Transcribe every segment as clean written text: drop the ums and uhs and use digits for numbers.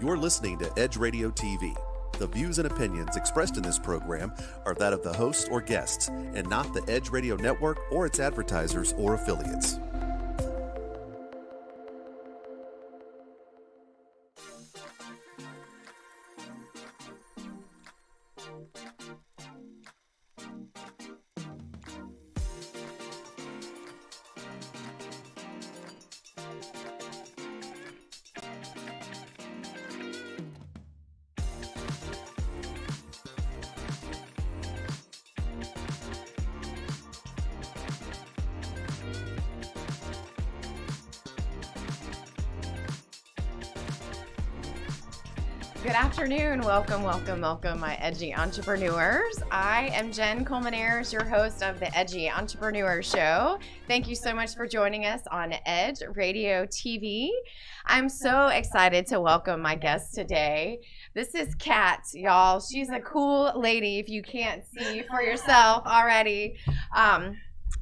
You're listening to Edge Radio TV. The views and opinions expressed in this program are that of the host or guests, and not the Edge Radio Network or its advertisers or affiliates. Good afternoon. Welcome, my Edgy Entrepreneurs. I am Jenn Coleman-Ayers, your host of the Edgy Entrepreneur Show. Thank you so much for joining us on Edge Radio TV. I'm so excited to welcome my guest today. This is Kat, y'all. She's a cool lady if you can't see for yourself already.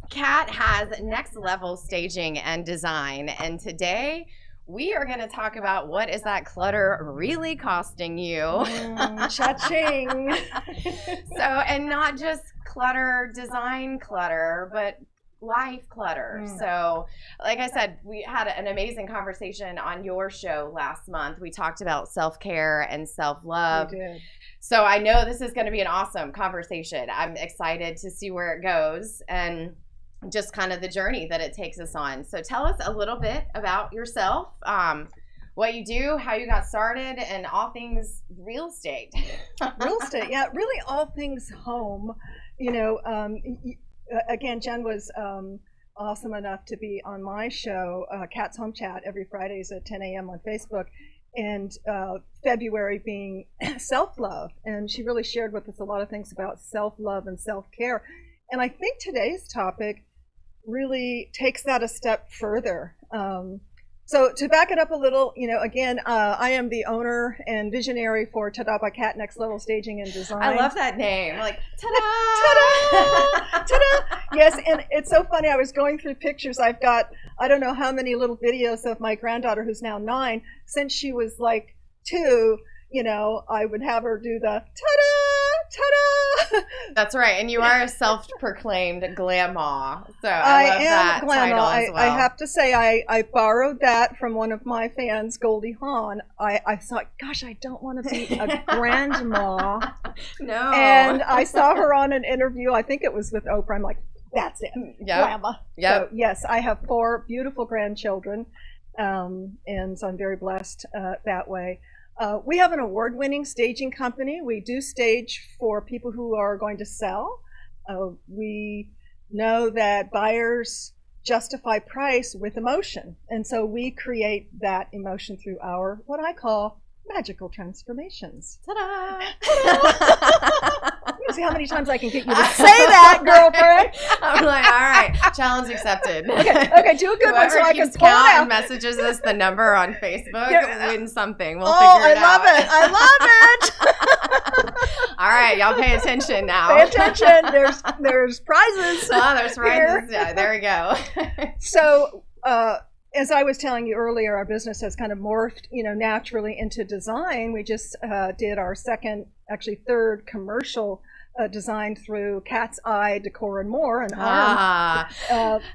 Kat has next level staging and design, and today we are going to talk about what is that clutter really costing you. Cha-ching. And not just clutter, design clutter, but life clutter. So like I said, we had an amazing conversation on your show last month. We talked about self-care and self-love. We did. So I know this is going to be an awesome conversation. I'm excited to see where it goes and just kind of the journey that it takes us on. So tell us a little bit about yourself, what you do, how you got started, and all things real estate. Real estate, yeah, really all things home. You know, again, Jen was awesome enough to be on my show, Kat's Home Chat, every Fridays at 10 a.m. on Facebook, and February being self-love. And she really shared with us a lot of things about self-love and self-care. And I think today's topic really takes that a step further. So to back it up a little, you know, again, I am the owner and visionary for Ta-Da by Kat, Next Level Staging and Design. I love that name. Like, ta-da! Ta-da! Ta-da! Yes, and it's so funny. I was going through pictures. I've got, I don't know how many little videos of my granddaughter, who's now 9. Since she was like 2, you know, I would have her do the ta-da! Ta-da! That's right, and you are a self-proclaimed glamma. So I love that title as well. I have to say, I borrowed that from one of my fans, Goldie Hawn. I thought, gosh, I don't want to be a grandma. No. And I saw her on an interview. I think it was with Oprah. I'm like, that's it, glamma. Yep. So yes, I have 4 beautiful grandchildren, and so I'm very blessed that way. We have an award-winning staging company. We do stage for people who are going to sell. We know that buyers justify price with emotion. And so we create that emotion through our, what I call, magical transformations. Ta-da! See how many times I can get you to say that, girlfriend. I'm like, all right, challenge accepted. Okay, do a good one so I can pull count out. And messages us the number on Facebook, win something. We'll Oh, figure it out. I love it. All right, y'all pay attention now. Pay attention. There's prizes. Oh, there's prizes. Here. Yeah, there we go. So, as I was telling you earlier, our business has kind of morphed, you know, naturally into design. We just did our third commercial designed through Cat's Eye Decor and More,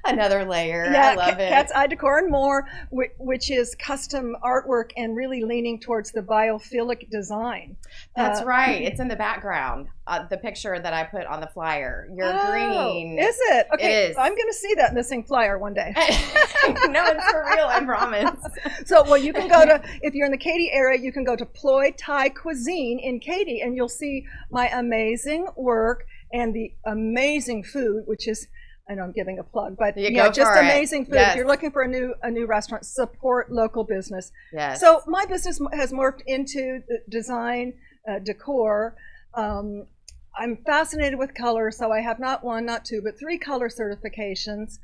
another layer. Yeah, I love it. Cat's Eye Decor and More, which is custom artwork and really leaning towards the biophilic design. That's right. It's in the background. The picture that I put on the flyer. You're green. Is it? Okay, it is. I'm going to see that missing flyer one day. No, it's for real. I promise. So, well, you can go to, if you're in the Katy area, you can go to Ploy Thai Cuisine in Katy, and you'll see my amazing work and the amazing food, which is, I know I'm giving a plug, but just amazing food. Yes. If you're looking for a new restaurant, support local business. Yes. So my business has morphed into design, decor. I'm fascinated with color, so I have not 1, not 2, but 3 color certifications.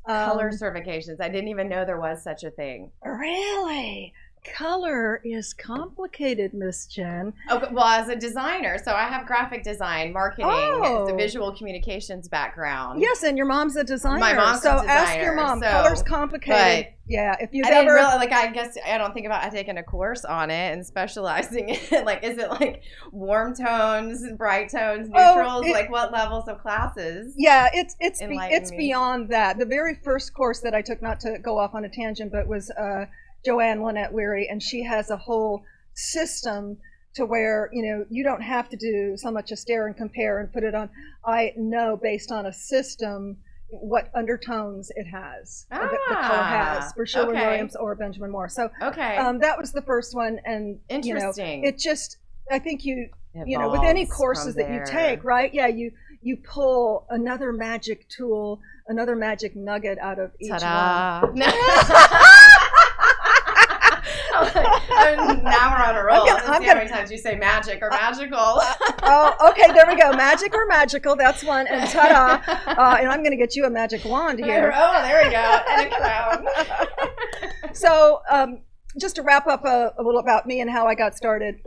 Color certifications. I didn't even know there was such a thing. Really? color is complicated, Miss Jenn. Okay, well, as a designer, so I have graphic design, marketing, the visual communications background. Yes, and your mom's a designer. My mom's a designer. Ask your mom. Color's complicated. Yeah, if you've didn't really, like, I guess I don't think about taking a course on it and specializing in it. Like, is it like warm tones, bright tones, neutrals? Like, what levels of classes? Yeah, it's beyond that. The very first course that I took, not to go off on a tangent, but was Joanne Lynette Weary, and she has a whole system to where, you don't have to do so much as stare and compare and put it on. I know based on a system what undertones it has, the color has, for Sherwin Williams or Benjamin Moore. So that was the first one, and interesting. It just, I think with any courses that you take, right? Yeah, you pull another magic tool, another magic nugget out of each one. Now we're on a roll. How many times you say magic or magical? Okay, there we go. Magic or magical, that's one. And ta-da. And I'm going to get you a magic wand here. Oh, there we go. And a crown. So just to wrap up a little about me and how I got started.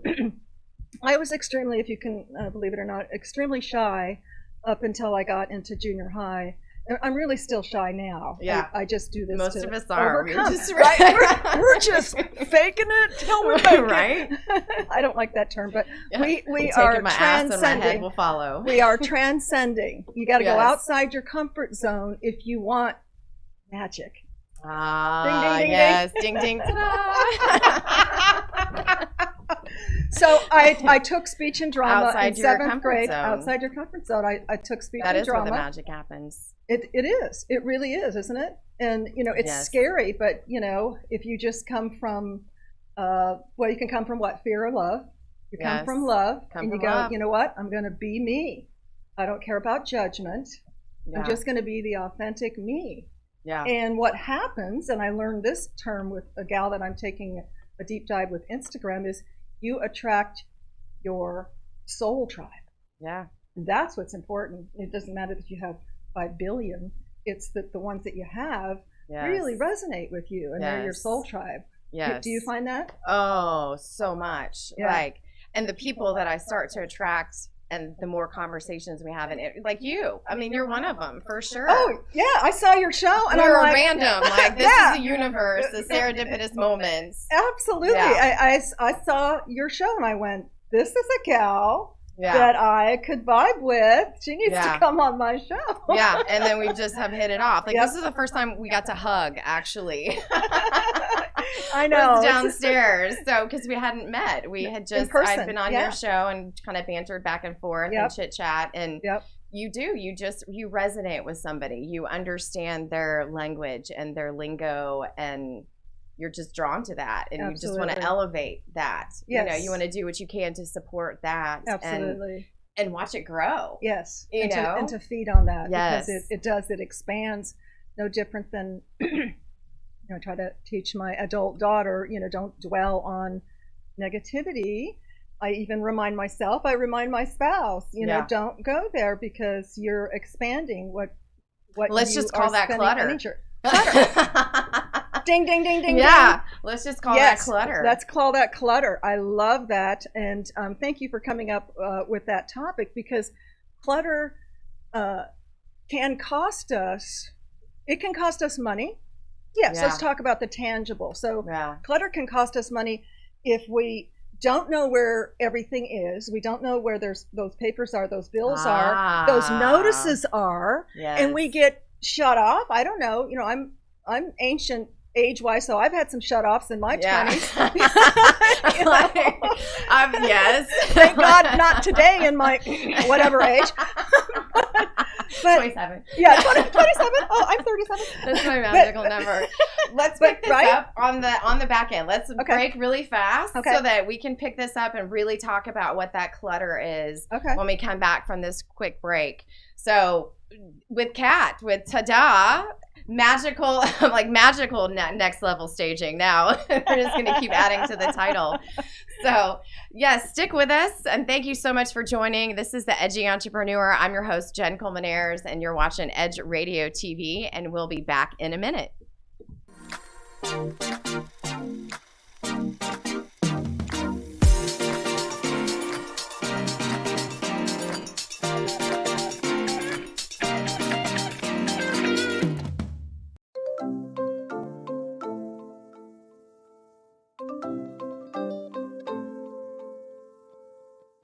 I was extremely, if you can believe it or not, extremely shy up until I got into junior high. I'm really still shy now. Yeah, I just do this. Most of us are. We're just faking it till we make right. it. I don't like that term, but we are my transcending. Ass and my head will follow. We are transcending. You got to go outside your comfort zone if you want magic. Ding ding ding yes, ding ding. So I took speech and drama in 7th grade. Zone. Outside your comfort zone. I took speech and drama. That is where the magic happens. It is. It really is, isn't it? And it's scary, but if you just come from, you can come from what? Fear or love. You come from love, and you go, love. You know what? I'm going to be me. I don't care about judgment. Yeah. I'm just going to be the authentic me. Yeah. And what happens, and I learned this term with a gal that I'm taking a deep dive with Instagram, is you attract your soul tribe. Yeah. And that's what's important. It doesn't matter if you have 5 billion. It's that the ones that you have really resonate with you, and they're your soul tribe. Yes. Do you find that? Oh, so much. Yeah. And the people that I start to attract, and the more conversations we have, and like you, I mean, you're one of them for sure. Oh yeah, I saw your show, and we're random. Like this is the universe, the serendipitous moments. Absolutely. Yeah. I saw your show, and I went, this is a gal that I could vibe with. She needs to come on my show. Yeah, and then we just have hit it off. Like this is the first time we got to hug, actually. I know. Downstairs. So, because we hadn't met. We had just, I'd been on your show and kind of bantered back and forth and chit chat. And you resonate with somebody. You understand their language and their lingo, and you're just drawn to that. And you just want to elevate that. Yes. You want to do what you can to support that. Absolutely. And watch it grow. Yes. And to feed on that. Yes. Because it expands. No different than... I try to teach my adult daughter, don't dwell on negativity. I even remind myself, I remind my spouse, don't go there because you're expanding what let's just call that clutter. Ding, ding, ding, ding. Yeah. Let's just call that clutter. Let's call that clutter. I love that. And thank you for coming up with that topic, because clutter can cost us, it can cost us money. Yes, let's talk about the tangible. So clutter can cost us money if we don't know where everything is. We don't know where those papers are, those bills are, those notices are, and we get shut off. I don't know. I'm ancient age-wise, so I've had some shut-offs in my 20s. Yes. Thank God not today in my whatever age. But 27. Yeah, 27. Oh, I'm 37. That's my magical number. Let's pick this up on the back end. Let's break really fast so that we can pick this up and really talk about what that clutter is when we come back from this quick break. So with Kat, with Ta-Da, magical next level staging. Now we're just going to keep adding to the title. So yes, stick with us, and thank you so much for joining. This is the Edgy Entrepreneur. I'm your host, Jenn Coleman-Ayers, and you're watching Edge Radio TV, and we'll be back in a minute.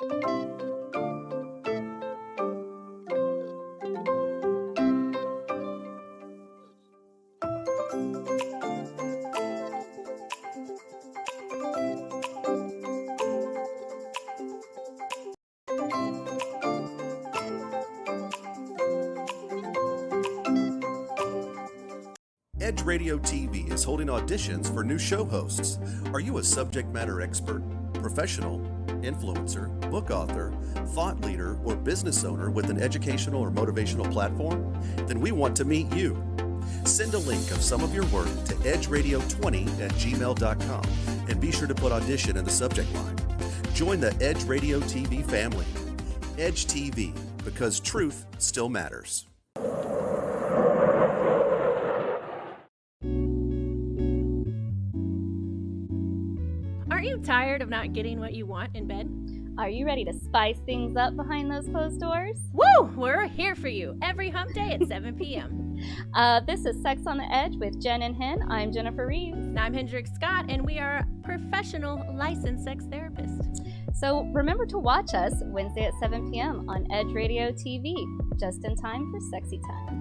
Edge Radio TV is holding auditions for new show hosts. Are you a subject matter expert, professional, influencer, book author, thought leader, or business owner with an educational or motivational platform? Then we want to meet you. Send a link of some of your work to edgeradio20@gmail.com and be sure to put audition in the subject line. Join the Edge Radio TV family. Edge TV, because truth still matters. Aren't you tired of not getting what you want in bed? Are you ready to spice things up behind those closed doors? Woo! We're here for you every hump day at 7 p.m. This is Sex on the Edge with Jenn and Hen. I'm Jennifer Reeves. And I'm Hendrik Scott, and we are professional licensed sex therapists. So remember to watch us Wednesday at 7 p.m. on Edge Radio TV, just in time for sexy time.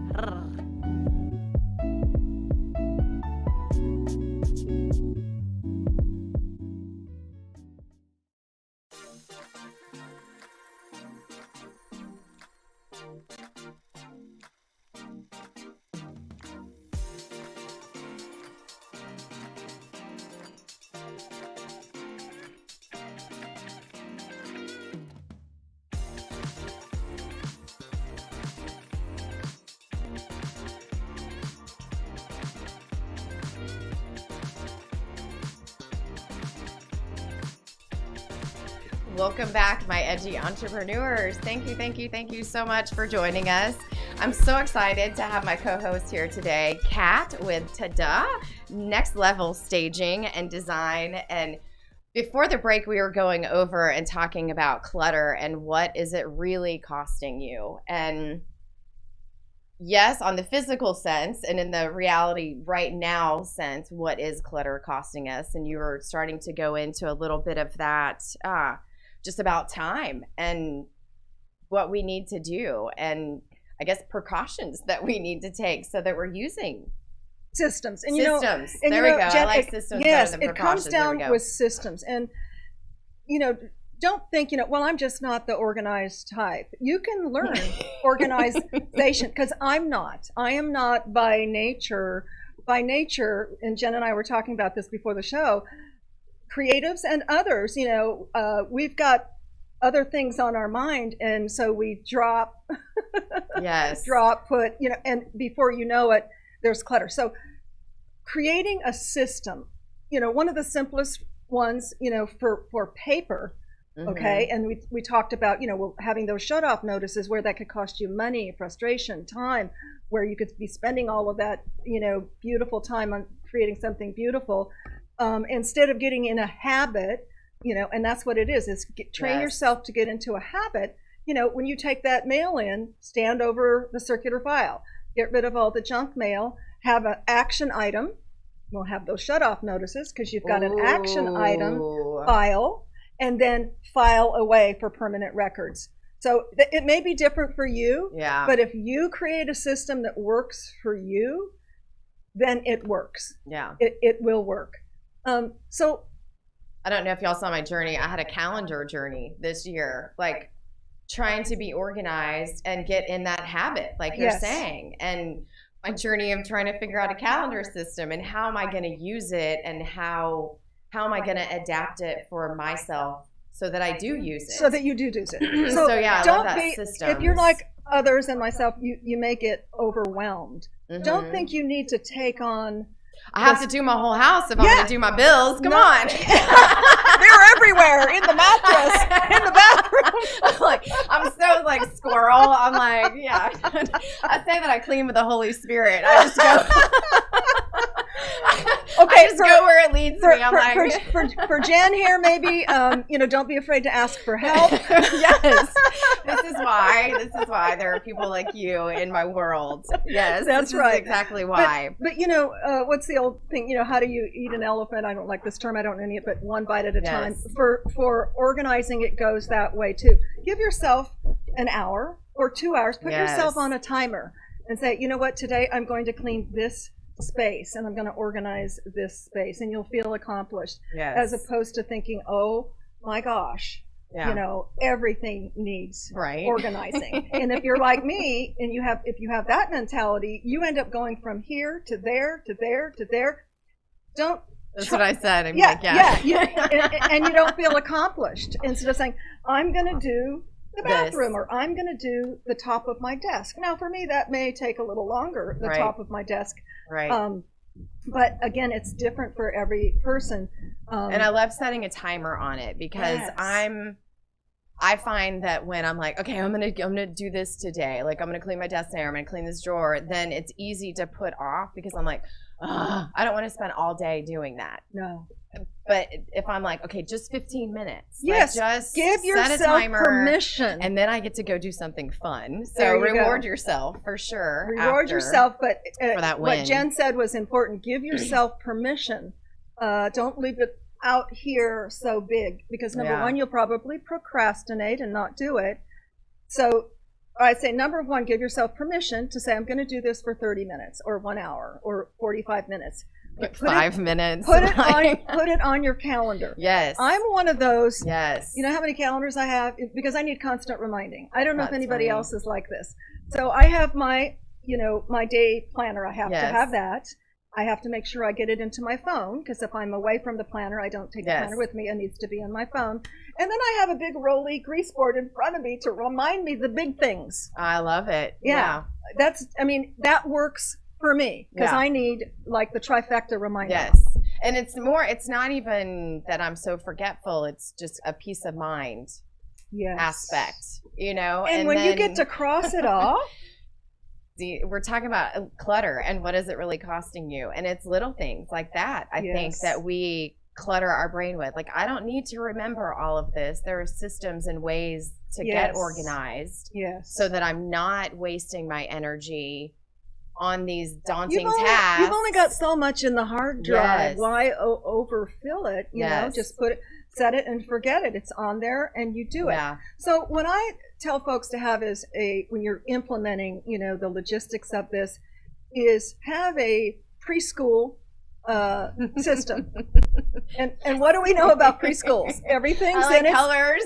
Welcome back, my edgy entrepreneurs. Thank you so much for joining us. I'm so excited to have my co-host here today, Kat with Tada, Next Level Staging and Design. And before the break, we were going over and talking about clutter and what is it really costing you. And yes, on the physical sense and in the reality right now sense, what is clutter costing us? And you were starting to go into a little bit of that, just about time and what we need to do, and I guess precautions that we need to take so that we're using systems. And systems. And there we go. Jen, I like systems yes, better than it precautions. comes down with systems. And don't think, well, I'm just not the organized type. You can learn organization, because I am not by nature, and Jen and I were talking about this before the show, creatives and others, we've got other things on our mind, and so we drop, put, and before you know it, there's clutter. So creating a system, one of the simplest ones, for paper, okay, and we talked about, having those shut-off notices where that could cost you money, frustration, time, where you could be spending all of that, beautiful time on creating something beautiful. Instead of getting in a habit, and that's what it is train yourself to get into a habit. When you take that mail in, stand over the circular file, get rid of all the junk mail, have an action item. We'll have those shut-off notices because you've got an action item file, and then file away for permanent records. So it may be different for you, but if you create a system that works for you, then it works. Yeah, it will work. So I don't know if y'all saw my journey. I had a calendar journey this year, like trying to be organized and get in that habit, like you're saying. And my journey of trying to figure out a calendar system and how am I going to use it, and how am I going to adapt it for myself so that I do use it. So that you do use it. So yeah, I love that system. If you're like others and myself, you may get overwhelmed. Don't think you need to take on. I have to do my whole house if I'm going to do my bills. Come on. They're everywhere, in the mattress, in the bathroom. I'm so like squirrel. I'm like, I say that I clean with the Holy Spirit. I just go. Okay, I just go where it leads me. I'm like, for Jen here, maybe don't be afraid to ask for help. Yes, this is why there are people like you in my world. Yes, that's right. Exactly why. But what's the old thing? How do you eat an elephant? I don't like this term. I don't know any of it. One bite at a time. For organizing, it goes that way too. Give yourself an hour or 2 hours. Put yourself on a timer and say, you know what? Today I'm going to clean this space and I'm going to organize this space, and you'll feel accomplished. As opposed to thinking, oh my gosh, everything needs organizing. And if you're like me and if you have that mentality, you end up going from here to there to there to there. That's what I said. And you don't feel accomplished. Instead of saying, I'm going to do the bathroom, or I'm going to do the top of my desk. Now, for me, that may take a little longer, the top of my desk. Right. But again, it's different for every person. And I love setting a timer on it because I find that when I'm like, okay, I'm gonna do this today, like I'm gonna clean my desk today, I'm gonna clean this drawer, then it's easy to put off because I'm like, I don't want to spend all day doing that. No. But if I'm like, okay, just 15 minutes. Yes. Just give yourself set a timer, permission. And then I get to go do something fun. So reward yourself for sure. Reward yourself, but for that win. What Jen said was important. Give yourself permission. Don't leave it out here so big, because number one, you'll probably procrastinate and not do it. So I say, number one, give yourself permission to say, I'm going to do this for 30 minutes or 1 hour or 45 minutes. Put 5 minutes. Put it on your calendar. Yes. I'm one of those. Yes. You know how many calendars I have? Because I need constant reminding. I don't know if anybody else is like this. So I have my day planner. I have to have that. I have to make sure I get it into my phone, because if I'm away from the planner, I don't take the planner with me. It needs to be on my phone. And then I have a big rolly grease board in front of me to remind me the big things. I love it. Yeah. That works for me, because I need like the trifecta reminder. Yes. And it's not even that I'm so forgetful. It's just a peace of mind aspect, And when you get to cross it off, we're talking about clutter and what is it really costing you? And it's little things like that, I think, that we clutter our brain with. Like, I don't need to remember all of this. There are systems and ways to get organized so that I'm not wasting my energy on these daunting tasks. You've only got so much in the hard drive. Why overfill it? You know, just set it and forget it. It's on there and you do it. So what I tell folks to have is when you're implementing, the logistics of this, is have a preschool system. And what do we know about preschools? Everything's in it. Colors.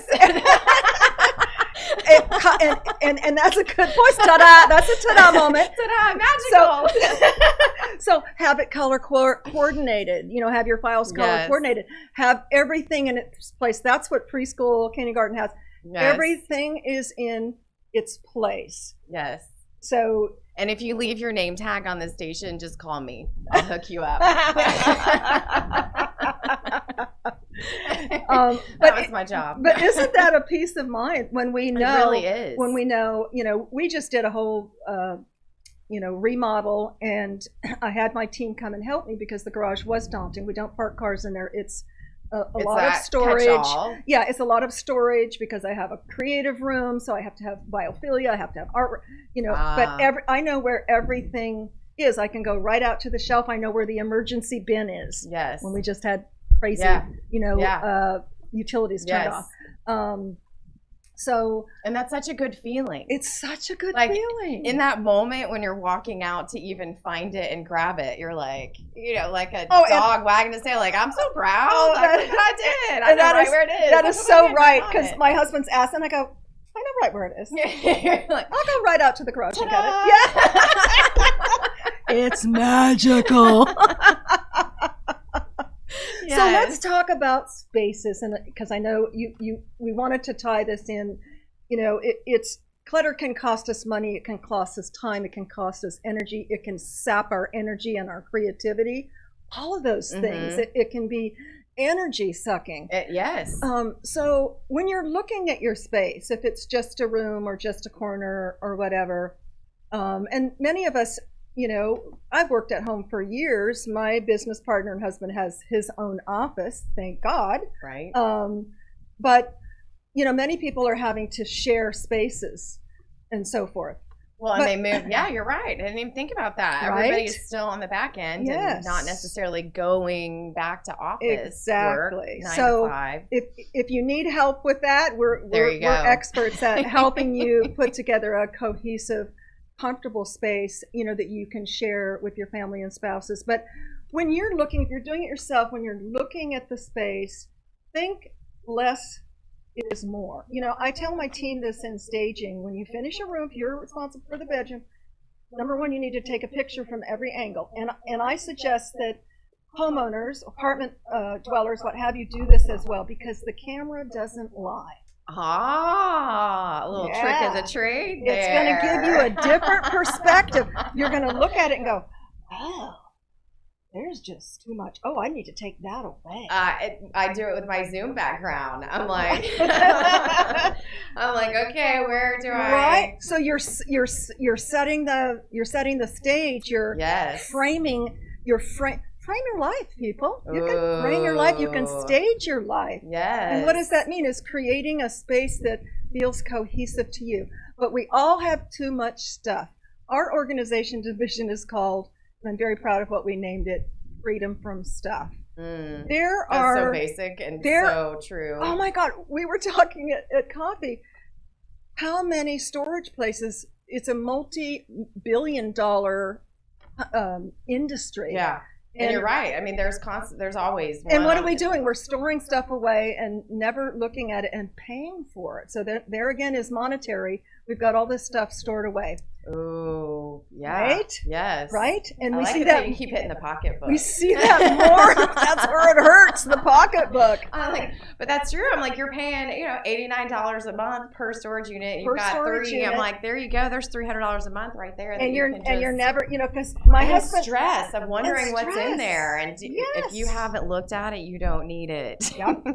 And that's a good voice. Ta-da! That's a ta-da moment. Ta-da! Magical. So have it color coordinated. Have your files color coordinated. Have everything in its place. That's what preschool, kindergarten has. Everything is in its place. Yes. So. And if you leave your name tag on the station, just call me. I'll hook you up. That was my job. But isn't that a peace of mind when we know? It really is. When we know, we just did a whole, remodel, and I had my team come and help me because the garage was daunting. We don't park cars in there. It's a lot of storage. Yeah, it's a lot of storage because I have a creative room, so I have to have biophilia. I have to have art. But I know where everything is. I can go right out to the shelf. I know where the emergency bin is. Yes. When we just had crazy, utilities turned off. And that's such a good feeling. It's such a good feeling. In that moment when you're walking out to even find it and grab it, you're like, like a dog wagging his tail, like, I'm so proud. I did. I know right where it is. That is so right, because my husband's asked, and I go, I know right where it is. Like, I'll go right out to the garage and get it. Yeah. It's magical. So let's talk about spaces, and because I know we wanted to tie this in. It's clutter can cost us money, it can cost us time, it can cost us energy, it can sap our energy and our creativity, all of those things. It can be energy sucking. Yes. So when you're looking at your space, if it's just a room or just a corner or whatever, and many of us, I've worked at home for years. My business partner and husband has his own office, thank God. Right. But, many people are having to share spaces and so forth. Well, and they move. Yeah, you're right. I didn't even think about that. Right? Everybody's still on the back end and not necessarily going back to office. Exactly. Work, 9 so to 5. if you need help with that, we're experts at helping you put together a cohesive, comfortable space, that you can share with your family and spouses. But when if you're doing it yourself, when you're looking at the space, think less is more. I tell my team this in staging. When you finish a room, if you're responsible for the bedroom, number one, you need to take a picture from every angle. And I suggest that homeowners, apartment dwellers, what have you, do this as well, because the camera doesn't lie. A little trick of the trade there. It's going to give you a different perspective. You're going to look at it and go, oh, there's just too much. Oh, I need to take that away. I do it with my Zoom background. I'm like, okay, where do I? Right. So you're setting the stage. You're framing frame your life, people. You can frame your life. You can stage your life. Yes. And what does that mean? Is creating a space that feels cohesive to you. But we all have too much stuff. Our organization division is called, and I'm very proud of what we named it, Freedom from Stuff. That's so basic and so true. Oh my God, we were talking at coffee. How many storage places? It's a multi-billion-dollar industry. Yeah. And you're right. I mean, there's always one. And what are we doing? We're storing stuff away and never looking at it and paying for it. So there again is monetary. We've got all this stuff stored away. Oh, yeah. Right? Yes. Right? And I we like see it that you keep hitting the pocketbook. We see that more. That's where it hurts, the pocketbook. But that's true. I'm like, you're paying, $89 a month per storage unit. You've got 3. Unit. I'm like, there you go. There's $300 a month right there. And you're never, because my husband stress of wondering what's in there, and if you haven't looked at it, you don't need it. Yep.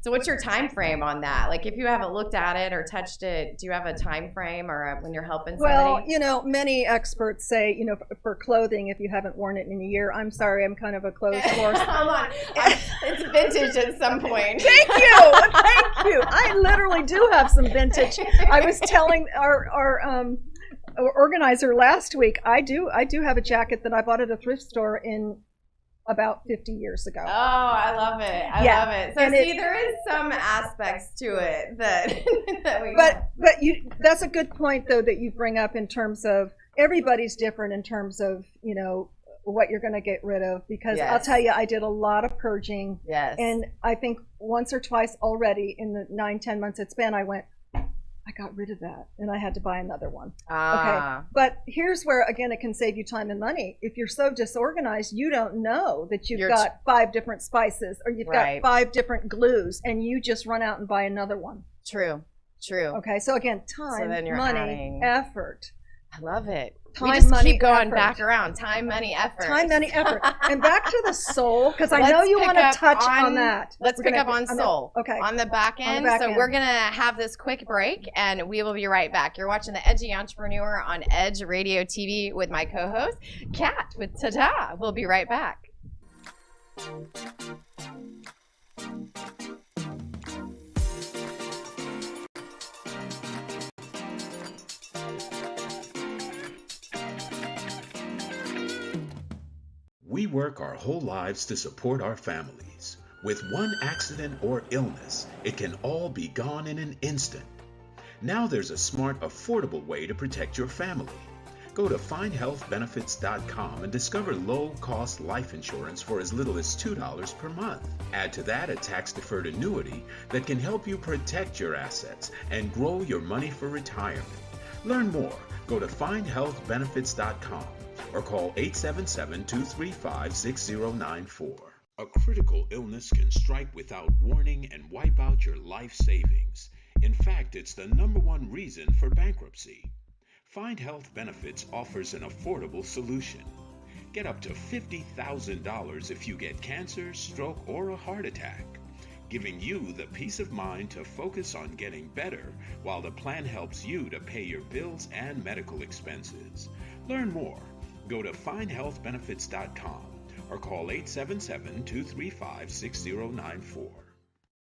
So what's your time frame on that? Like, if you haven't looked at it or touched it, do you have a time frame or when you're helping somebody? Well, many experts say, for clothing, if you haven't worn it in a year, I'm sorry, I'm kind of a clothes horse. Come on. It's vintage at some point. Thank you. I literally do have some vintage. I was telling our organizer last week, I do have a jacket that I bought at a thrift store in about 50 years ago. Oh, I love it. I love it. So there is some aspects to it that we But that's a good point though that you bring up in terms of everybody's different in terms of, what you're going to get rid of, because I'll tell you, I did a lot of purging. Yes. And I think once or twice already in the 9-10 months it's been, I went, I got rid of that and I had to buy another one. Okay. But here's where, again, it can save you time and money. If you're so disorganized, you don't know that you've got 5 different spices or you've got 5 different glues and you just run out and buy another one. True. Okay. So again, time, money, effort. I love it. Time, we just money, keep going effort. Back around. Time, money, effort. Time, money, effort. And back to the soul, because I know you want to touch on that. Let's pick up on soul. Okay. On the back end. We're going to have this quick break, and we will be right back. You're watching the Edgy Entrepreneur on Edge Radio TV with my co-host, Kat with Ta-Ta. We'll be right back. We work our whole lives to support our families. With one accident or illness, it can all be gone in an instant. Now there's a smart, affordable way to protect your family. Go to findhealthbenefits.com and discover low-cost life insurance for as little as $2 per month. Add to that a tax-deferred annuity that can help you protect your assets and grow your money for retirement. Learn more. Go to findhealthbenefits.com. or call 877-235-6094. A critical illness can strike without warning and wipe out your life savings. In fact, it's the #1 reason for bankruptcy. Find Health Benefits offers an affordable solution. Get up to $50,000 if you get cancer, stroke, or a heart attack, giving you the peace of mind to focus on getting better while the plan helps you to pay your bills and medical expenses. Learn more. Go to finehealthbenefits.com or call 877-235-6094.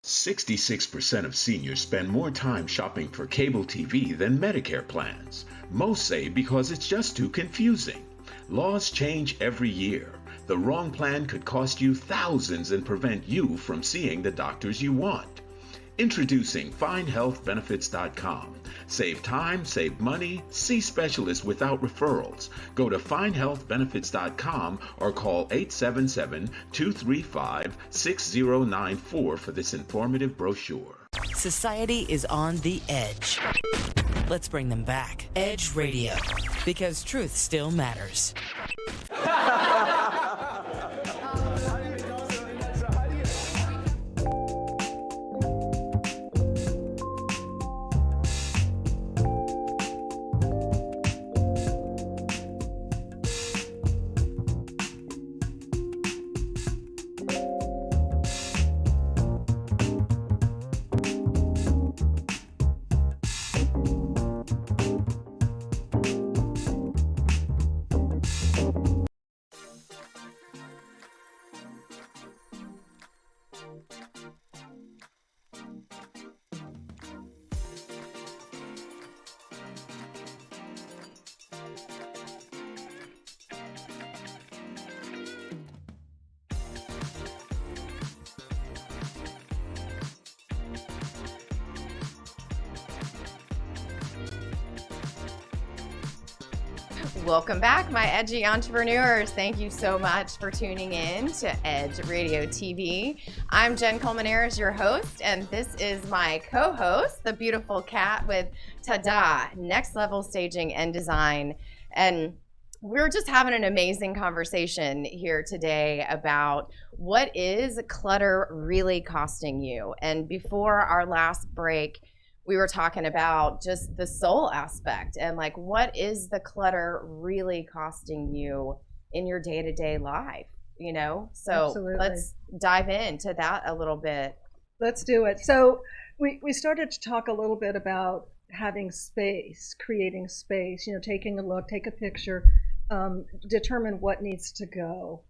66% of seniors spend more time shopping for cable TV than Medicare plans. Most say because it's just too confusing. Laws change every year. The wrong plan could cost you thousands and prevent you from seeing the doctors you want. Introducing finehealthbenefits.com. Save time, save money, see specialists without referrals. Go to finehealthbenefits.com or call 877-235-6094 for this informative brochure. Society is on the edge. Let's bring them back. Edge Radio, because truth still matters. Welcome back, my edgy entrepreneurs. Thank you so much for tuning in to Edge Radio TV. I'm Jenn Colmenares, your host, and this is my co-host, the beautiful Kat with Tada, Next Level Staging and Design. And we're just having an amazing conversation here today about what is clutter really costing you. And before our last break, we were talking about just the soul aspect and like, what is the clutter really costing you in your day-to-day life, you know? So Absolutely. Let's dive into that a little bit. Let's do it. So we started to talk a little bit about having space, creating space, you know, taking a look, take a picture, determine what needs to go.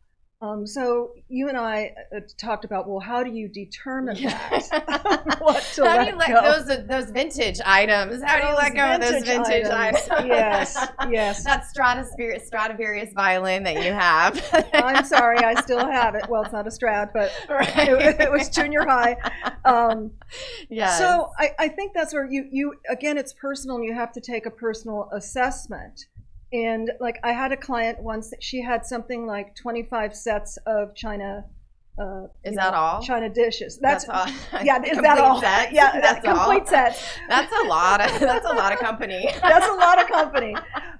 So you and I talked about, well, how do you determine that? What to how let do you let go? those vintage items? How do you let go of those vintage items? Yes, yes. That Stradivarius violin that you have. I'm sorry, I still have it. Well, it's not a Strad, but Right. it was junior high. Yes. So I think that's where you again, it's personal, and you have to take a personal assessment. And like I had a client once that she had something like 25 sets of China. Is that all? China dishes. That's all. Yeah, is that all? Set? Yeah, that's complete all. sets. That's a lot of company. That's a lot of company.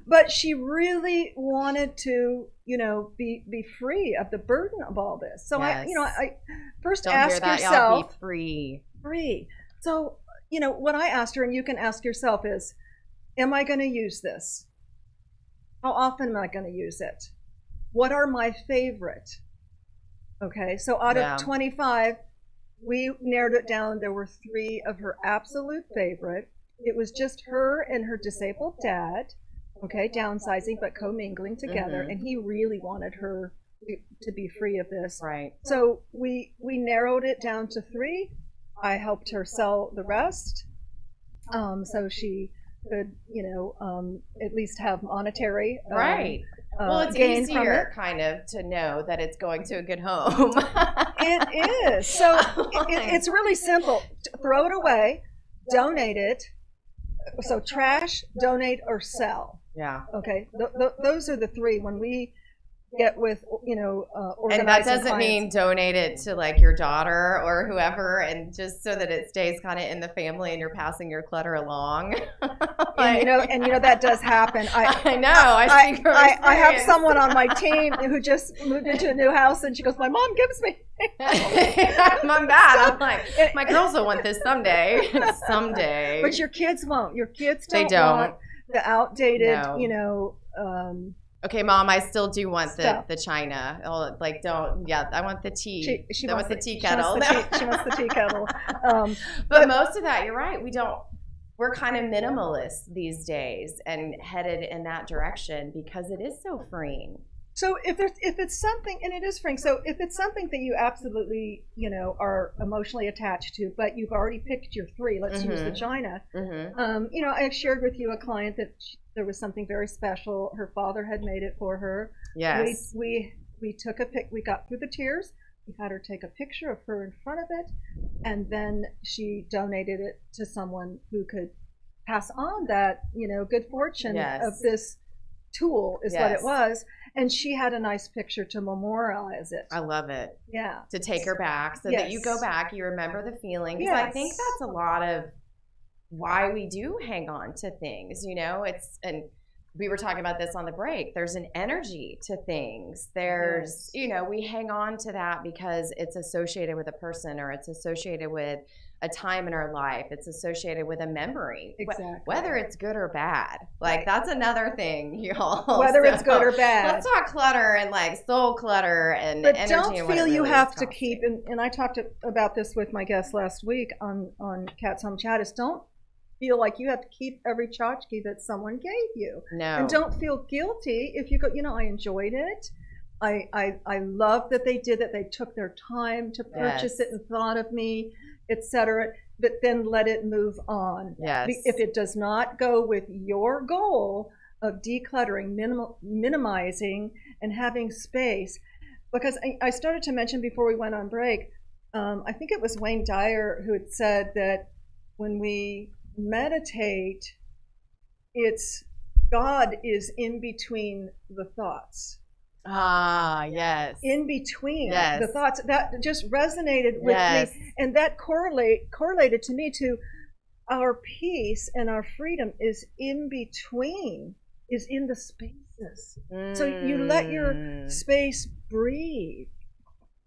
But she really wanted to, you know, be free of the burden of all this. So Yes. I first Don't ask hear that, yourself. y'all, be free. Free. So, you know, what I asked her, and you can ask yourself, is, am I going to use this? How often am I going to use it? What are my favorite? Okay, so out Yeah. of 25, we narrowed it down. There were 3 of her absolute favorite. It was just her and her disabled dad, okay, downsizing but commingling together, and he really wanted her to be free of this. Right. So we narrowed it down to 3. I helped her sell the rest, so she could, you know, at least have monetary Right. Well, it's gain from easier it. kind of to know that it's going to a good home. It is. So it's really simple. Throw it away, donate it. So trash, donate, or sell. Yeah. Okay, those are the 3 when we get with, you know, organizing And that doesn't clients. mean donate it to like your daughter or whoever, and just so that it stays kind of in the family and you're passing your clutter along. And you know that does happen. I know. I speak from I have experience. someone on my team who just moved into a new house, and she goes, "My mom gives me." I'm bad. I'm like, my girls will want this someday. Someday. But your kids won't. Your kids They don't, don't. want the outdated, No. you know. Okay, Mom, I still do want Stuff. the china. Oh, like, don't. Yeah, I want the tea. She I want wants the tea she wants kettle. She wants the tea kettle. But most of that, you're right. We're we're kind of minimalist these days and headed in that direction because it is so freeing. So if it's something, and it is freeing, so if it's something that you absolutely, are emotionally attached to, but you've already picked your 3, let's use the china. I shared with you a client that there was something very special. Her father had made it for her. Yes. We took we got through the tears. We had her take a picture of her in front of it, and then she donated it to someone who could pass on that, good fortune of this tool is what it was. And she had a nice picture to memorialize it. I love it. Yeah. To take her back so that you go back, you remember the feeling. Because I think that's a lot of why we do hang on to things, and we were talking about this on the break. There's an energy to things. There's, we hang on to that because it's associated with a person, or it's associated with a time in our life. It's associated with a memory. Exactly. Whether it's good or bad. Like, that's another thing, y'all. Whether it's good or bad. Let's talk clutter and soul clutter and but energy. Don't and what feel it really you have to costing. keep, and I talked about this with my guest last week on Cat's Home Chat, is don't feel like you have to keep every tchotchke that someone gave you. No. And don't feel guilty if you go, I enjoyed it. I love that they did it. They took their time to purchase it and thought of me, etc. But then let it move on. Yes. If it does not go with your goal of decluttering, minimizing, and having space, because I started to mention before we went on break, I think it was Wayne Dyer who had said that when we meditate, God is in between the thoughts. Ah, yes. In between the thoughts. That just resonated with me, and that correlated to me to our peace and our freedom is in between, is in the spaces. So you let your space breathe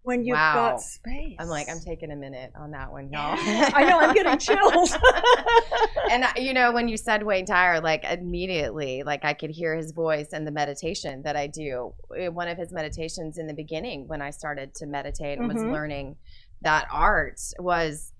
when you've got space. I'm taking a minute on that one, y'all. I know, I'm getting chills. And when you said Wayne Dyer, immediately, I could hear his voice and the meditation that I do. One of his meditations in the beginning when I started to meditate and was learning that art was,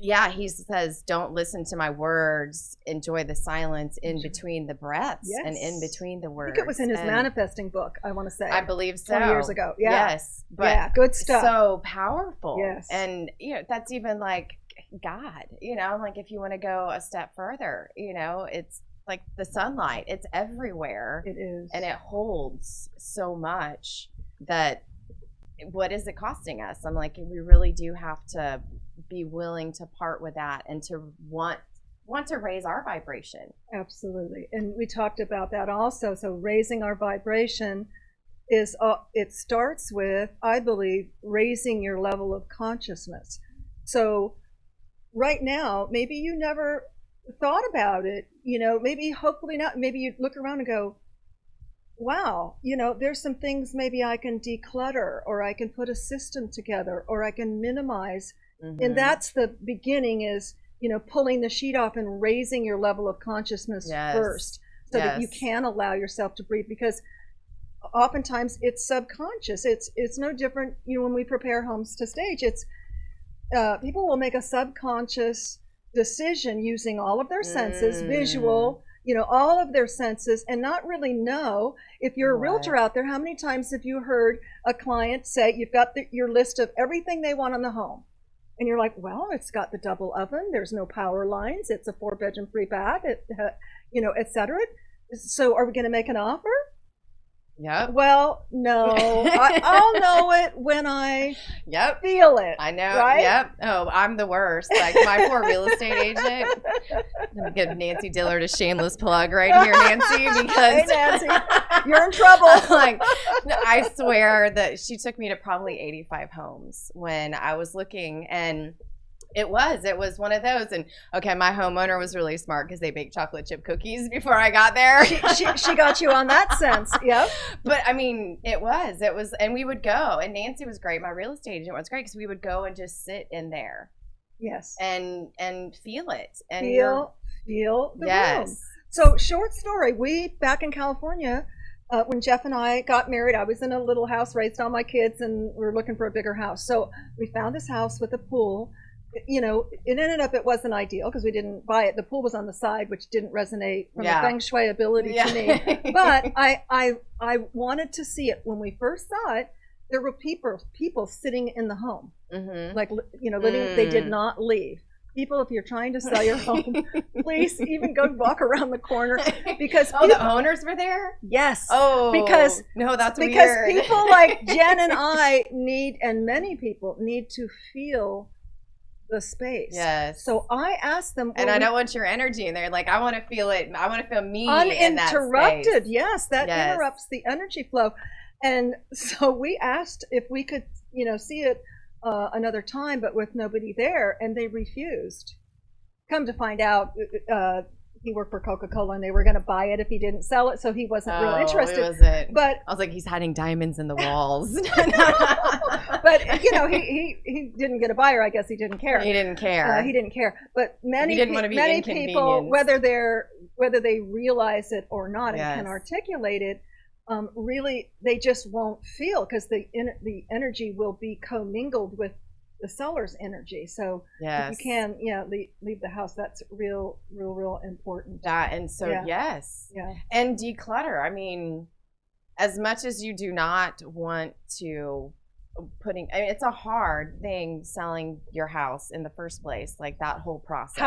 he says, don't listen to my words, enjoy the silence in between the breaths and in between the words. I think it was in his manifesting book, I want to say. I believe so. 20 years ago. Yeah. Yes. But good stuff. So powerful. Yes. And, that's even God, if you want to go a step further, it's like the sunlight. It's everywhere. It is. And it holds so much that what is it costing us? We really do have to be willing to part with that and to want to raise our vibration. Absolutely. And we talked about that also. So raising our vibration is it starts with, I believe, raising your level of consciousness. So right now, maybe you never thought about it, maybe hopefully not. Maybe you look around and go, wow, there's some things maybe I can declutter, or I can put a system together, or I can minimize. And that's the beginning, is, pulling the sheet off and raising your level of consciousness first, so that you can allow yourself to breathe, because oftentimes it's subconscious. It's no different, when we prepare homes to stage, it's people will make a subconscious decision using all of their senses, visual, all of their senses, and not really know. If you're a realtor out there, how many times have you heard a client say, you've got your list of everything they want on the home, and you're like, well, it's got the double oven, there's no power lines, it's a 4-bedroom, 3-bath, etc. So are we going to make an offer? Yep. Well, no. I'll know it when I feel it. I know. Right? Yep. Oh, I'm the worst. My poor real estate agent. I'm going to give Nancy Dillard a shameless plug right here, Nancy, because hey, Nancy, you're in trouble. I swear that she took me to probably 85 homes when I was looking, and it was one of those. And okay, my homeowner was really smart because they baked chocolate chip cookies before I got there. She got you on that sense. Yep. But it was, and we would go, and Nancy was great. My real estate agent was great because we would go and just sit in there. Yes. And feel it. And feel the room. So short story, we, back in California, when Jeff and I got married, I was in a little house, raised all my kids, and we were looking for a bigger house. So we found this house with a pool. it ended up, it wasn't ideal because we didn't buy it. The pool was on the side, which didn't resonate from Yeah. the feng shui ability to me. But I wanted to see it. When we first saw it, there were people sitting in the home, like, living. They did not leave. People, if you're trying to sell your home, please even go walk around the corner, because the owners were there. Yes. Oh, because that's because weird. people like Jen and I and many people need to feel the space. Yes. So I asked them, and I don't want your energy in there. Like, I want to feel it. I want to feel me in that uninterrupted. space. Yes, that interrupts the energy flow. And so we asked if we could, see it another time, but with nobody there, and they refused. Come to find out, he worked for Coca-Cola, and they were going to buy it if he didn't sell it, so he wasn't real interested. But I was like, he's hiding diamonds in the walls. But he didn't get a buyer. I guess he didn't care. He didn't care. He didn't care. But many people, whether they realize it or not and can articulate it, really they just won't feel, because the energy will be commingled with the seller's energy. So if you can leave the house, that's real important. Yes. And declutter. I mean, as much as you do not want to it's a hard thing selling your house in the first place, like that whole process.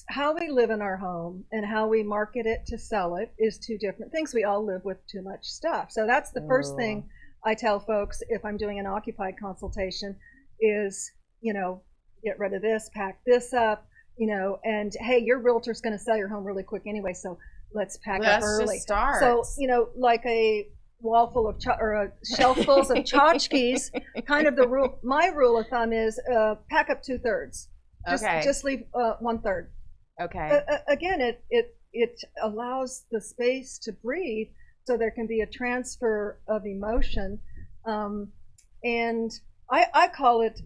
How we live in our home and how we market it to sell it is two different things. We all live with too much stuff. So that's the first thing I tell folks if I'm doing an occupied consultation is, get rid of this, pack this up, and hey, your realtor's going to sell your home really quick anyway, so let's pack up early. Just start. So, like a wall full of or a shelf full of tchotchkes, kind of my rule of thumb is pack up 2/3. Just leave 1/3. Okay. Again, it allows the space to breathe, so there can be a transfer of emotion, and I call it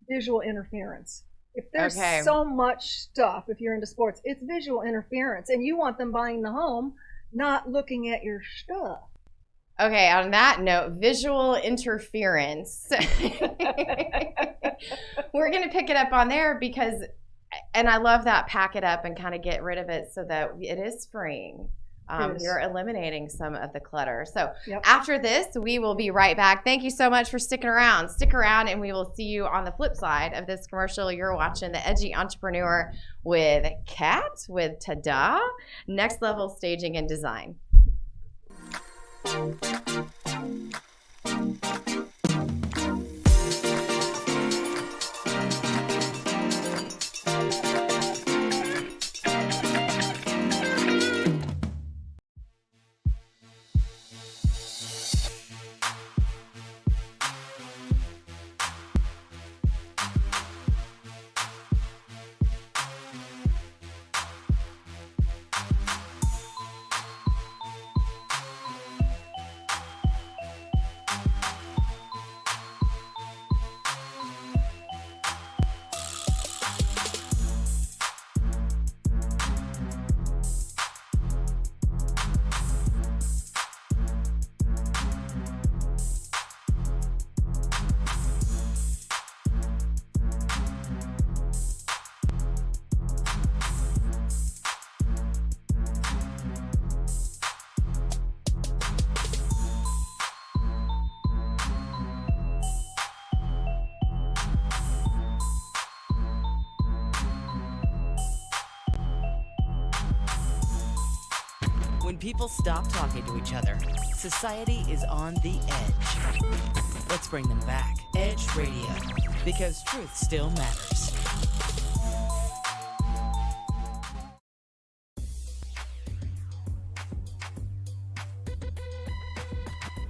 visual interference. If there's so much stuff, if you're into sports, it's visual interference, and you want them buying the home, not looking at your stuff. Okay, on that note, visual interference. We're going to pick it up on there and I love that, pack it up and kind of get rid of it so that it is freeing. You're eliminating some of the clutter. So after this, we will be right back. Thank you so much for sticking around. Stick around, and we will see you on the flip side of this commercial. You're watching The Edgy Entrepreneur with Kat, with Tada, Next Level Staging and Design. When people stop talking to each other, society is on the edge. Let's bring them back. Edge Radio, because truth still matters.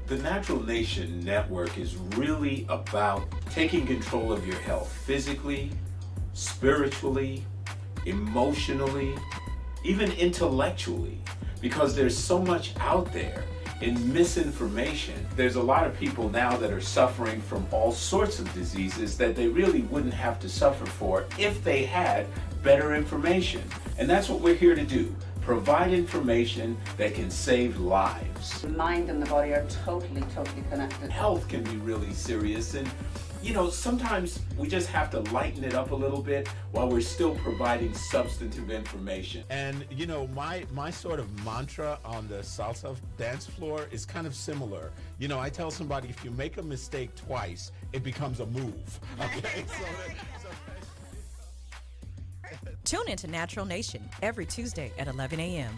The Natural Nation Network is really about taking control of your health physically, spiritually, emotionally, even intellectually, because there's so much out there in misinformation. There's a lot of people now that are suffering from all sorts of diseases that they really wouldn't have to suffer for if they had better information. And that's what we're here to do. Provide information that can save lives. The mind and the body are totally connected. Health can be really serious, and you know, sometimes we just have to lighten it up a little bit while we're still providing substantive information. And you know, my sort of mantra on the salsa dance floor is kind of similar. You know, I tell somebody, if you make a mistake twice, it becomes a move. Okay. Tune into Natural Nation every Tuesday at 11 a.m.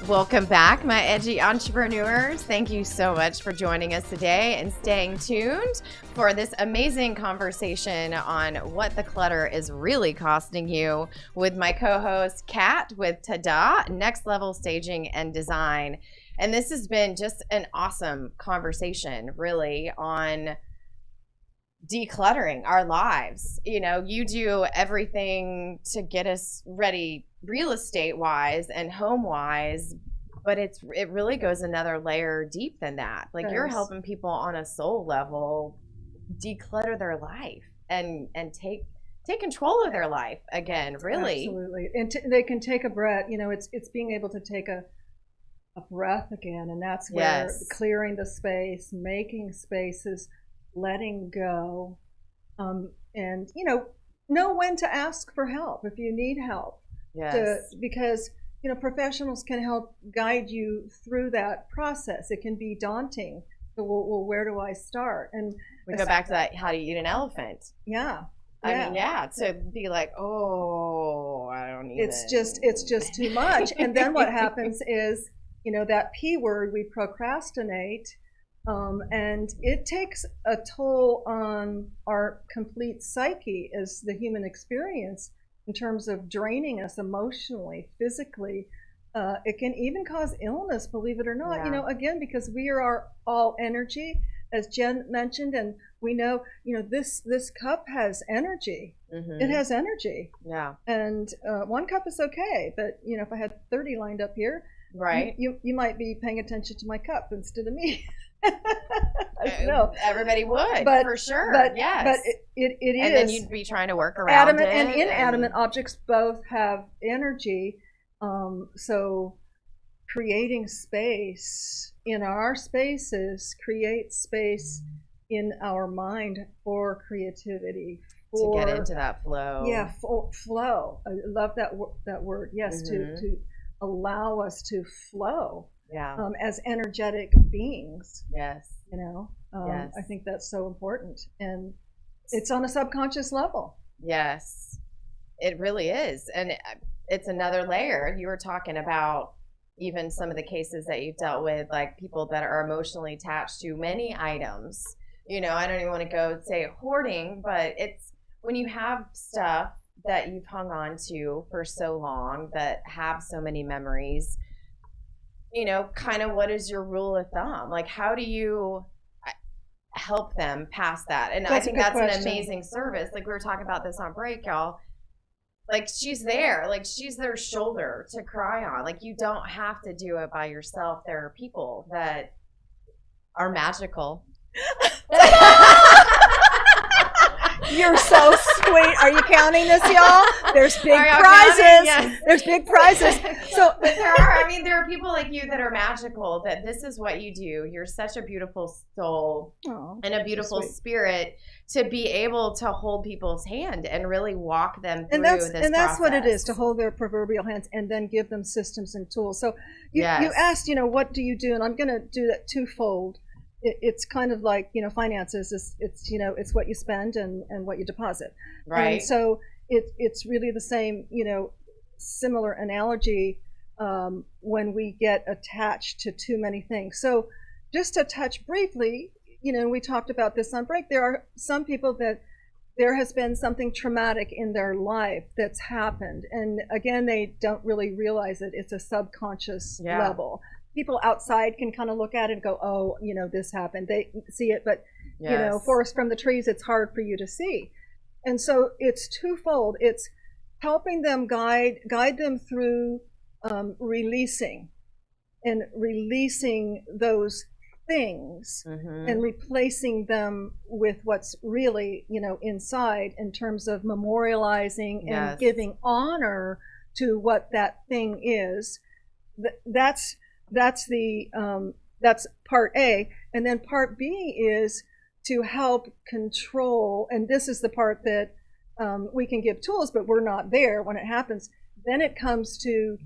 Welcome back, my edgy entrepreneurs. Thank you so much for joining us today and staying tuned for this amazing conversation on what the clutter is really costing you with my co-host Kat with Tada, Next Level Staging and Design. And this has been just an awesome conversation, really, on decluttering our lives. You know, you do everything to get us ready real estate wise and home wise, but it really goes another layer deep than that. Like, you're helping people on a soul level declutter their life and take control of their life again, really. Absolutely. And they can take a breath. You know, it's being able to take a breath again, and that's where clearing the space, making spaces, letting go, and you know when to ask for help if you need help. Yes. Because you know, professionals can help guide you through that process. It can be daunting. So, well, where do I start? And we go back to that, how to eat an elephant. Yeah. I mean, to be like, oh, I don't need it. It's just too much. And then what happens is, you know, that P word, we procrastinate, and it takes a toll on our complete psyche as the human experience, in terms of draining us emotionally, physically. It can even cause illness, believe it or not. Yeah. You know, again, because we are all energy, as Jen mentioned, and we know, you know, this cup has energy. Mm-hmm. It has energy. Yeah. And one cup is okay, but you know, if I had 30 lined up here, right, you might be paying attention to my cup instead of me. No, everybody would, but, for sure. But, yes, but it is. And then you'd be trying to work around adamant it. And inanimate objects both have energy. So creating space in our spaces creates space in our mind for creativity. To get into that flow. Yeah, flow. I love that word. Yes, mm-hmm. to allow us to flow. Yeah. As energetic beings. Yes. You know, yes. I think that's so important, and it's on a subconscious level. Yes, it really is, and it's another layer. You were talking about even some of the cases that you've dealt with, like people that are emotionally attached to many items. You know, I don't even want to go say hoarding, but it's when you have stuff that you've hung on to for so long that have so many memories. You know, kind of what is your rule of thumb? Like, how do you help them past that? And I think that's an amazing service. Like, we were talking about this on break, y'all. Like, she's there. Like, she's their shoulder to cry on. Like, you don't have to do it by yourself. There are people that are magical. You're so sweet. Are you counting this, y'all? There's big prizes. Yes. There's big prizes. So but there are people like you that are magical, that this is what you do. You're such a beautiful soul and a beautiful spirit to be able to hold people's hand and really walk them through this process. And that's what it is, to hold their proverbial hands and then give them systems and tools. So you asked, you know, what do you do? And I'm going to do that twofold. It's kind of like, you know, finances. It's you know, it's what you spend and what you deposit. Right. And so it's really the same, you know, similar analogy when we get attached to too many things. So just to touch briefly, you know, we talked about this on break. There are some people that there has been something traumatic in their life that's happened. And again, they don't really realize it. It's a subconscious level. people outside can kind of look at it and go, oh, this happened. They see it, but forest from the trees, it's hard for you to see. And so it's twofold. It's helping them guide them through releasing those things and replacing them with what's really, inside, in terms of memorializing and giving honor to what that thing is. That's part A. And then part B is to help control, and this is the part that we can give tools, but we're not there when it happens. Then it comes to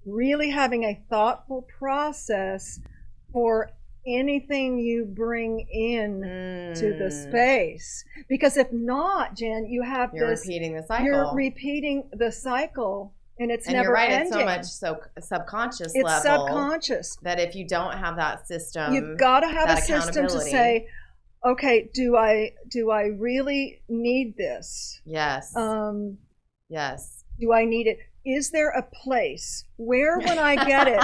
really having a thoughtful process for anything you bring in to the space. Because if not, Jen, you're repeating the cycle. You're repeating the cycle, and it's never you're right, ending. It's so much subconscious it's level. Subconscious. That if you don't have that system, you've got to have a system to say, okay, do I really need this? Yes. Yes. Do I need it? Is there a place where when I get it,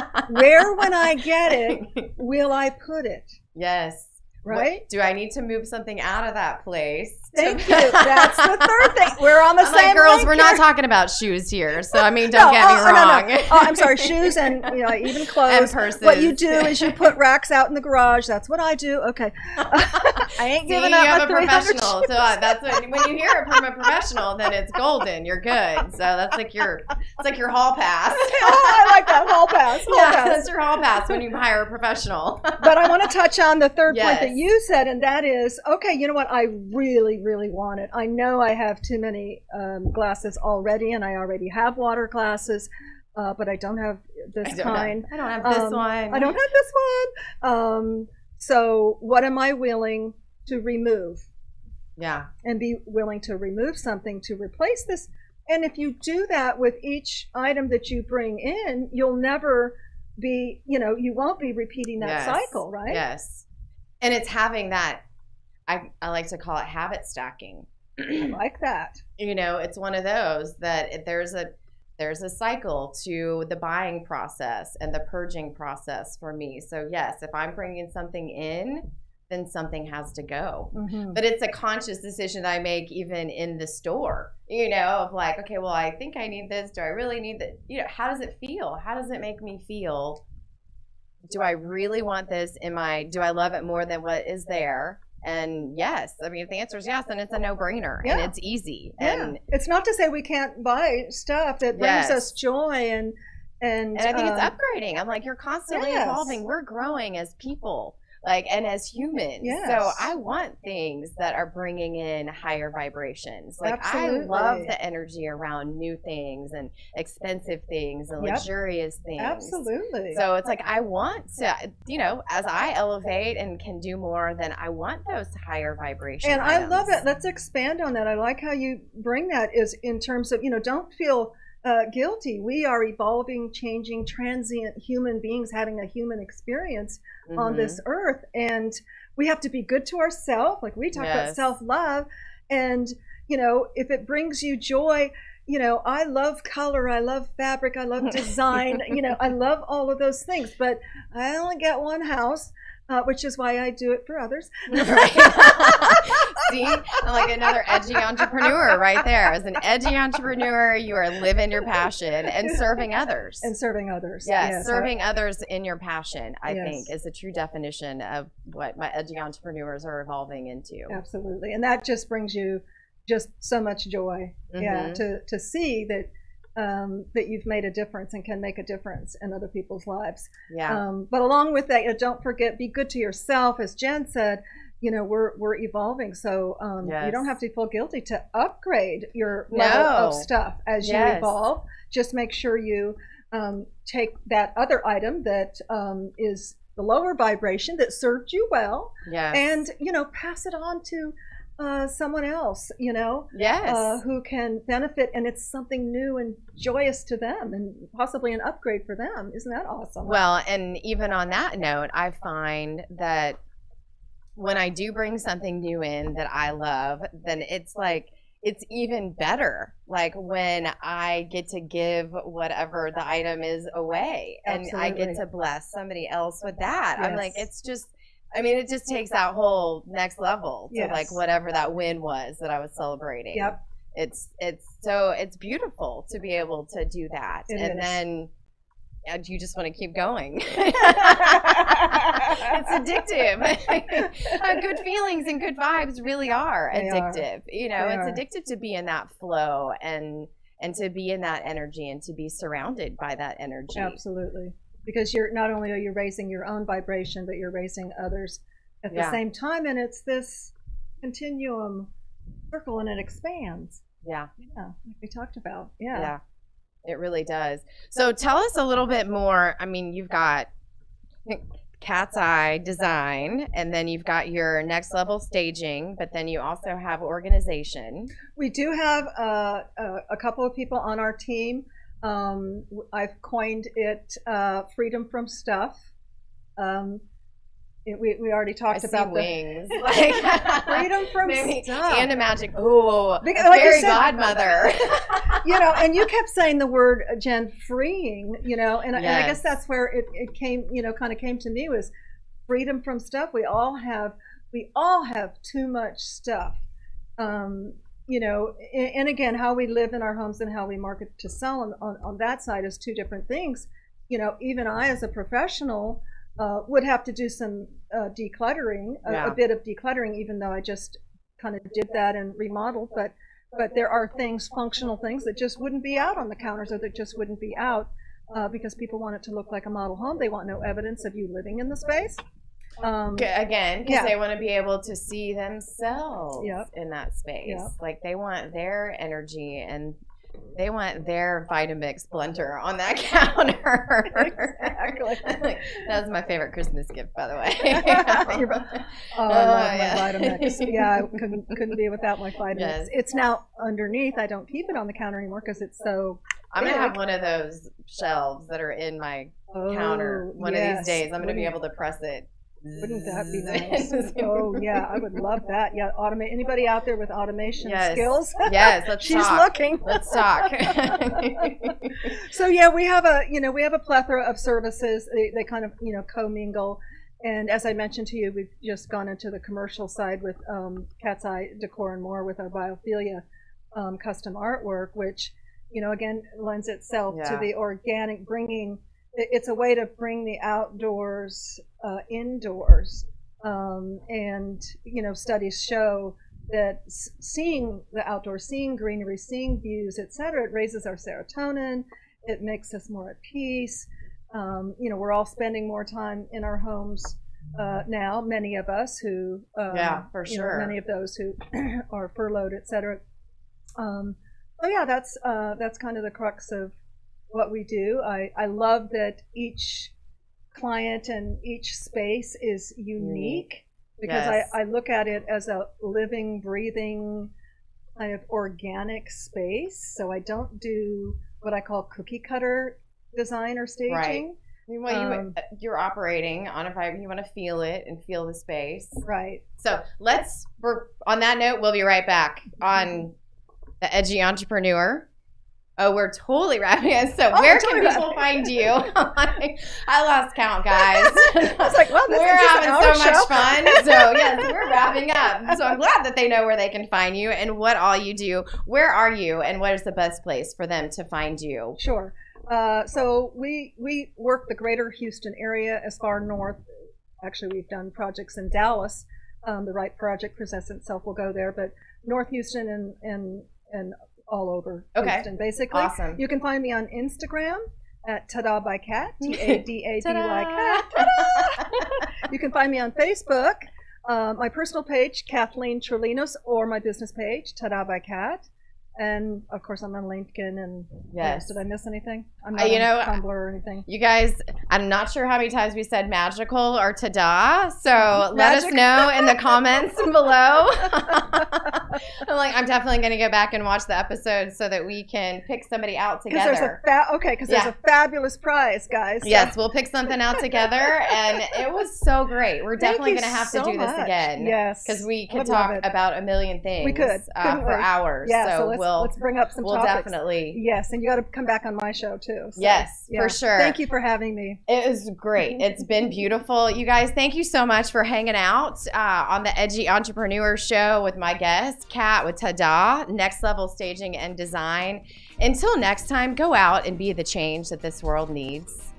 will I put it? Yes. Right? Do I need to move something out of that place? Thank you. That's the third thing. We're on the same like, girls, we're here. not talking about shoes here. So, I mean, don't get me wrong. No. Oh, I'm sorry. Shoes and, even clothes. And purses. What you do is you put racks out in the garage. That's what I do. Okay. I ain't giving up my 300 professional. shoes. So that's when you hear it from a professional, then it's golden. You're good. So that's like your hall pass. I like that hall pass. That's your hall pass when you hire a professional. But I want to touch on the third point that you said, and that is, okay, you know what? I really, really want it. I know I have too many glasses already, and I already have water glasses, but I don't have this kind. I don't have this one. I don't have this one. So what am I willing to remove? Yeah. And be willing to remove something to replace this. And if you do that with each item that you bring in, you'll never be, you won't be repeating that cycle, right? Yes. And it's having that, I like to call it habit stacking. I like that. It's one of those that there's a cycle to the buying process and the purging process for me. So yes, if I'm bringing something in, then something has to go. But it's a conscious decision that I make even in the store, of like, okay, well, I think I need this. Do I really need that? How does it feel? How does it make me feel? Do I really want this? Do I love it more than what is there? And yes, I mean, if the answer is yes, then it's a no-brainer and it's easy. Yeah. And it's not to say we can't buy stuff that brings us joy and I think it's upgrading. I'm like, you're constantly evolving. We're growing as people. And as humans. Yes. So I want things that are bringing in higher vibrations. Absolutely. I love the energy around new things and expensive things and luxurious things. Absolutely. So it's like, I want to, as I elevate and can do more, then I want those higher vibration And items. I love it. Let's expand on that. I like how you bring that is in terms of, don't feel guilty. We are evolving, changing, transient human beings having a human experience on this earth, and we have to be good to ourselves. Like we talk about self-love, and if it brings you joy, I love color, I love fabric, I love design, I love all of those things, but I only get one house. Which is why I do it for others. See, I'm like another edgy entrepreneur right there. As an edgy entrepreneur, you are living your passion and serving others. And serving others. Yes, serving others in your passion, I think, is the true definition of what my edgy entrepreneurs are evolving into. Absolutely. And that just brings you just so much joy. Yeah, to see that that you've made a difference and can make a difference in other people's lives. Yeah. But along with that, don't forget, be good to yourself. As Jen said, we're evolving, so you don't have to feel guilty to upgrade your level of stuff as you evolve. Just make sure you take that other item that is the lower vibration that served you well, and pass it on to someone else, who can benefit, and it's something new and joyous to them and possibly an upgrade for them. Isn't that awesome? Well, and even on that note, I find that when I do bring something new in that I love, then it's like it's even better, like when I get to give whatever the item is away, and I get to bless somebody else with that. I'm like, it's just, I mean, it just takes that whole next level to like whatever that win was that I was celebrating. Yep. It's beautiful to be able to do that. Then you just want to keep going. It's addictive. Good feelings and good vibes really are addictive. It's addictive to be in that flow and to be in that energy and to be surrounded by that energy. Absolutely. Because you're not only are you raising your own vibration, but you're raising others at the same time, and it's this continuum circle, and it expands. Yeah, like we talked about. Yeah, it really does. So tell us a little bit more. I mean, you've got Cat's Eye Design, and then you've got your Next Level Staging, but then you also have organization. We do have a couple of people on our team. I've coined it freedom from stuff. We already talked about wings. Freedom from stuff. And a magic, fairy godmother. And you kept saying the word, Jen, freeing, and I guess that's where it came, kind of came to me, was freedom from stuff. We all have too much stuff. And again, how we live in our homes and how we market to sell on that side is two different things. Even I, as a professional, would have to do some decluttering, a bit of decluttering, even though I just kind of did that and remodeled. But there are functional things that just wouldn't be out on the counters, or that just wouldn't be out because people want it to look like a model home. They want no evidence of you living in the space. Again, because they want to be able to see themselves in that space. Like they want their energy and they want their Vitamix blender on that counter. Exactly. That was my favorite Christmas gift, by the way. I love my Vitamix. Yeah, I couldn't be without my Vitamix. Yes. It's now underneath. I don't keep it on the counter anymore because it's so I'm going to have one of those shelves that are in my counter one of these days. I'm going to be able to press it. Wouldn't that be nice? Oh yeah, I would love that. Yeah, automate. Anybody out there with automation skills? Yes, let's She's talk. Looking. Let's talk. So yeah, we have a plethora of services. They kind of commingle. And as I mentioned to you, we've just gone into the commercial side with Cat's Eye Decor and More with our Biophilia custom artwork, which again lends itself to the organic bringing. It's a way to bring the outdoors indoors, and studies show that seeing the outdoors, seeing greenery, seeing views, etc., it raises our serotonin. It makes us more at peace. We're all spending more time in our homes now. Many of us who, for sure, many of those who are furloughed, etc. So yeah, that's kind of the crux of what we do. I love that each client and each space is unique because I look at it as a living, breathing, kind of organic space. So I don't do what I call cookie cutter design or staging. Right. Well, you're operating on a vibe. You want to feel it and feel the space. Right. So on that note, we'll be right back on the Edgy Entrepreneur. Oh, we're totally wrapping it. So where can people find you? I lost count, guys. I was like, well, we're having so much fun. So yes, we're wrapping up. So I'm glad that they know where they can find you and what all you do. Where are you, and what is the best place for them to find you? Sure. So we work the greater Houston area as far north. Actually, we've done projects in Dallas. The right project presents itself, we'll go there. But North Houston and all over Houston, basically. Awesome. You can find me on Instagram at Tada by Cat, TADADY Cat. You can find me on Facebook, my personal page, Kathleen Troulinos, or my business page, Tada by Cat. And of course, I'm on LinkedIn. And did I miss anything? I'm not on Tumblr or anything. You guys, I'm not sure how many times we said magical or tada. So let us know in the comments below. I'm definitely going to go back and watch the episode so that we can pick somebody out together. Because there's a fabulous prize, guys. Yes, we'll pick something out together, and it was so great. We're definitely going to have to do this again. Yes, because we could talk about a million things. We could for hours. Yeah, so let's bring up some topics. Definitely. Yes, and you got to come back on my show too. So, yes, for sure. Thank you for having me. It was great. It's been beautiful. You guys, thank you so much for hanging out on the Edgy Entrepreneur Show with my guest, Kat with Tada, Next Level Staging and Design. Until next time, go out and be the change that this world needs.